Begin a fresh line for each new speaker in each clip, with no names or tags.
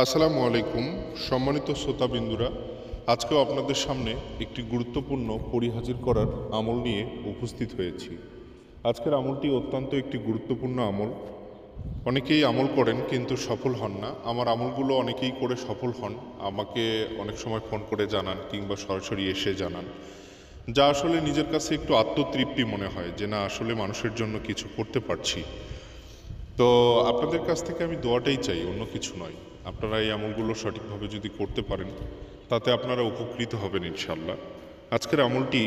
আসসালামু আলাইকুম সম্মানিত শ্রোতাবিন্দুরা, আজকেও আপনাদের সামনে একটি গুরুত্বপূর্ণ পরিহাজির করার আমল নিয়ে উপস্থিত হয়েছি। আজকের আমলটি অত্যন্ত একটি গুরুত্বপূর্ণ আমল। অনেকেই আমল করেন কিন্তু সফল হন না। আমার আমলগুলো অনেকেই করে সফল হন, আমাকে অনেক সময় ফোন করে জানান কিংবা সরাসরি এসে জানান, যা আসলে নিজের কাছে একটু আত্মতৃপ্তি মনে হয় যে না, আসলে মানুষের জন্য কিছু করতে পারছি। তো আপনাদের কাছ থেকে আমি দোয়াটাই চাই, অন্য কিছু নয়। আপনারা এই আমলগুলো সঠিকভাবে যদি করতে পারেন তাতে আপনারা উপকৃত হবেন ইনশাল্লাহ। আজকের আমলটি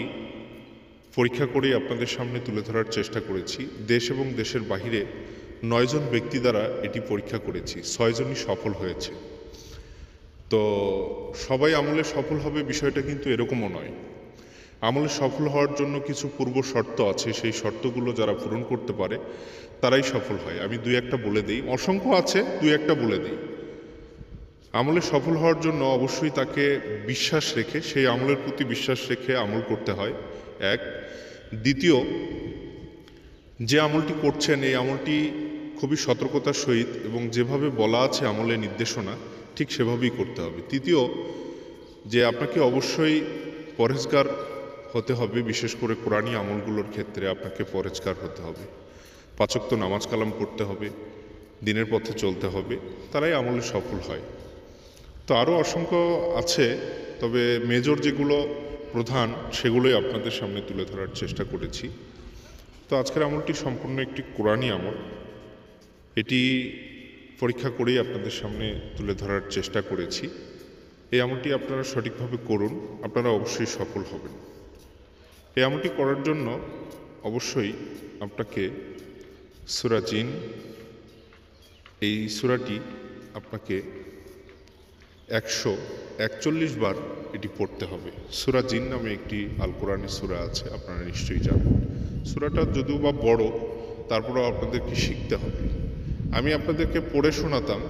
পরীক্ষা করেই আপনাদের সামনে তুলে ধরার চেষ্টা করেছি। দেশ এবং দেশের বাহিরে 9 জন ব্যক্তি দ্বারা এটি পরীক্ষা করেছি, 6 জনই সফল হয়েছে। তো সবাই আমলে সফল হবে বিষয়টা কিন্তু এরকমও নয়। আমলে সফল হওয়ার জন্য কিছু পূর্ব শর্ত আছে, সেই শর্তগুলো যারা পূরণ করতে পারে তারাই সফল হয়। আমি দুই একটা বলে দিই, অসংখ্য আছে, দুই একটা বলে দিই। আমলে সফল হওয়ার জন্য অবশ্যই তাকে বিশ্বাস রেখে, সেই আমলের প্রতি বিশ্বাস রেখে আমল করতে হয়, এক। দ্বিতীয়, যে আমলটি করছেন এই আমলটি খুবই সতর্কতার সহিত এবং যেভাবে বলা আছে আমলের নির্দেশনা ঠিক সেভাবেই করতে হবে। তৃতীয়, যে আপনাকে অবশ্যই পরহেজগার হতে হবে, বিশেষ করে কোরআনী আমলগুলোর ক্ষেত্রে আপনাকে পরহেজগার হতে হবে। 5 ওয়াক্ত নামাজ কালাম পড়তে হবে, দিনের পথে চলতে হবে, তারাই আমলে সফল হয়। তো আরও অসংখ্য আছে, তবে মেজর যেগুলো প্রধান সেগুলোই আপনাদের সামনে তুলে ধরার চেষ্টা করেছি। তো আজকের আমলটি সম্পূর্ণ একটি কোরআনী আমল। এটি পরীক্ষা করেই আপনাদের সামনে তুলে ধরার চেষ্টা করেছি। এই আমলটি আপনারা সঠিকভাবে করুন, আপনারা অবশ্যই সফল হবেন। এই আমলটি করার জন্য অবশ্যই আপনাকে সূরা জিন, এই সূরাটি আপনাকে 141 বার এটি পড়তে হবে। সূরা জিন নামে একটি আল কোরআনের সূরা আছে, আপনারা নিশ্চয়ই জানেন। সূরাটা যদিও বা বড়, তারপরেও আপনাদেরকে শিখতে হবে। আমি আপনাদেরকে পড়ে শোনাতাম,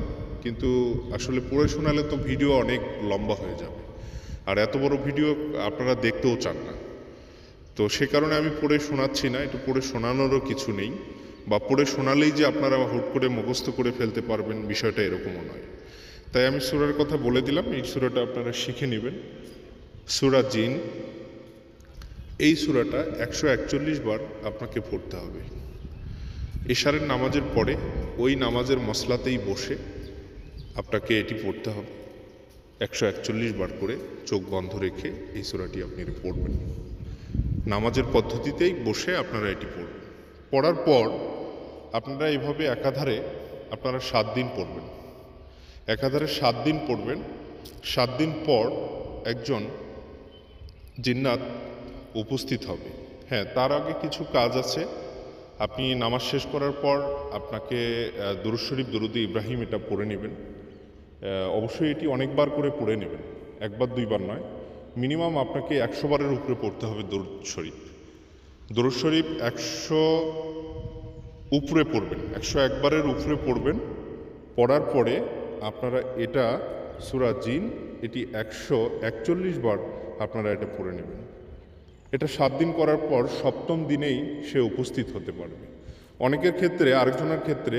কিন্তু আসলে পড়ে শোনালে তো ভিডিও অনেক লম্বা হয়ে যাবে, আর এত বড় ভিডিও আপনারা দেখতেও চান না। তো সে কারণে আমি পড়ে শোনাচ্ছি না, একটু পড়ে শোনানোরও কিছু নেই, বা পড়ে শোনালেই যে আপনারা হুট করে মুখস্থ করে ফেলতে পারবেন বিষয়টা এরকমও নয়। তাই আমি সূরার কথা বলে দিলাম, এই সূরাটা আপনারা শিখে নেবেন। সূরা জিন, এই সূরাটা 141 বার আপনাকে পড়তে হবে। এশারের নামাজের পরে ওই নামাজের মসলাতেই বসে আপনাকে এটি পড়তে হবে। 141 বার করে চোখ বন্ধ রেখে এই সূরাটি আপনি পড়বেন। নামাজের পদ্ধতিতেই বসে আপনারা এটি পড়বেন। পড়ার পর আপনারা এইভাবে একাধারে আপনারা 7 দিন পড়বেন। একাধারে 7 দিন পড়বেন। 7 দিন পর একজন জিন্নাত উপস্থিত হবে। হ্যাঁ, তার আগে কিছু কাজ আছে। আপনি নামাজ শেষ করার পর আপনাকে দুরূদ শরীফ, দরুদে ইব্রাহিম এটা পড়ে নেবেন। অবশ্যই এটি অনেকবার করে পড়ে নেবেন, একবার দুইবার নয়। মিনিমাম আপনাকে 100 বারের উপরে পড়তে হবে দরুদ শরীফ। দরুদ শরীফ 100 উপরে পড়বেন, 101 বারের উপরে পড়বেন। পড়ার পরে আপনারা এটা সূরা জিন, এটি 141 বার আপনারা এটা পড়ে নেবেন। এটা 7 দিন করার পর 7ম দিনেই সে উপস্থিত হতে পারবে। অনেকের ক্ষেত্রে, আরেকজনের ক্ষেত্রে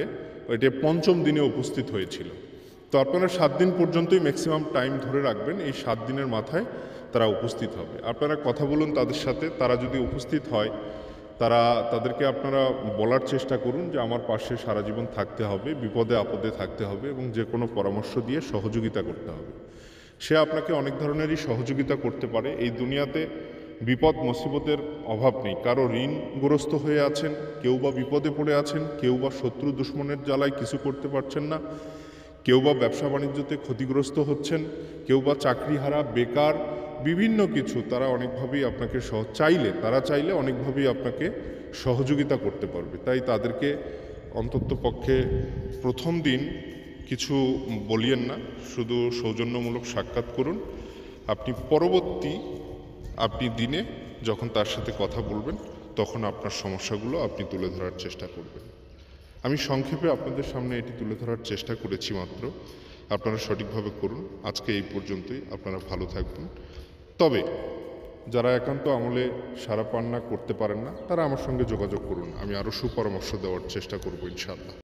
এটা 5ম দিনে উপস্থিত হয়েছিল। তো আপনারা 7 দিন পর্যন্তই ম্যাক্সিমাম টাইম ধরে রাখবেন, এই 7 দিনের মাথায় তারা উপস্থিত হবে। আপনারা কথা বলুন তাদের সাথে, তারা যদি উপস্থিত হয় তাদেরকে আপনারা বলার চেষ্টা করুন যে আমার পাশে সারা জীবন থাকতে হবে, বিপদে আপদে থাকতে হবে এবং যে কোনো পরামর্শ দিয়ে সহযোগিতা করতে হবে। সে আপনাকে অনেক ধরনেরই সহযোগিতা করতে পারে। এই দুনিয়াতে বিপদ মুসিবতের অভাব নেই। কারো ঋণগ্রস্ত হয়ে আছেন, কেউ বা বিপদে পড়ে আছেন, কেউ বা শত্রু দুশ্মনের জ্বালায় কিছু করতে পারছেন না, কেউ বা ব্যবসা বাণিজ্যতে ক্ষতিগ্রস্ত হচ্ছেন, কেউ বা চাকরিহারা, বেকার, বিভিন্ন কিছু তারা অনেকভাবেই আপনাকে তারা চাইলে অনেকভাবেই আপনাকে সহযোগিতা করতে পারবে। তাই তাদেরকে অন্তত পক্ষে 1ম দিন কিছু বলিয়েন না, শুধু সৌজন্যমূলক সাক্ষাৎ করুন। আপনি পরবর্তী দিনে যখন তার সাথে কথা বলবেন তখন আপনার সমস্যাগুলো আপনি তুলে ধরার চেষ্টা করবেন। আমি সংক্ষেপে আপনাদের সামনে এটি তুলে ধরার চেষ্টা করেছি মাত্র। আপনারা সঠিকভাবে করুন। আজকে এই পর্যন্তই। আপনারা ভালো থাকবেন। তবে যারা একান্ত আমলে সাড়া পান না, করতে পারেন না, তারা আমার সঙ্গে যোগাযোগ করুন। আমি আরও সুপরামর্শ দেওয়ার চেষ্টা করব ইনশাআল্লাহ।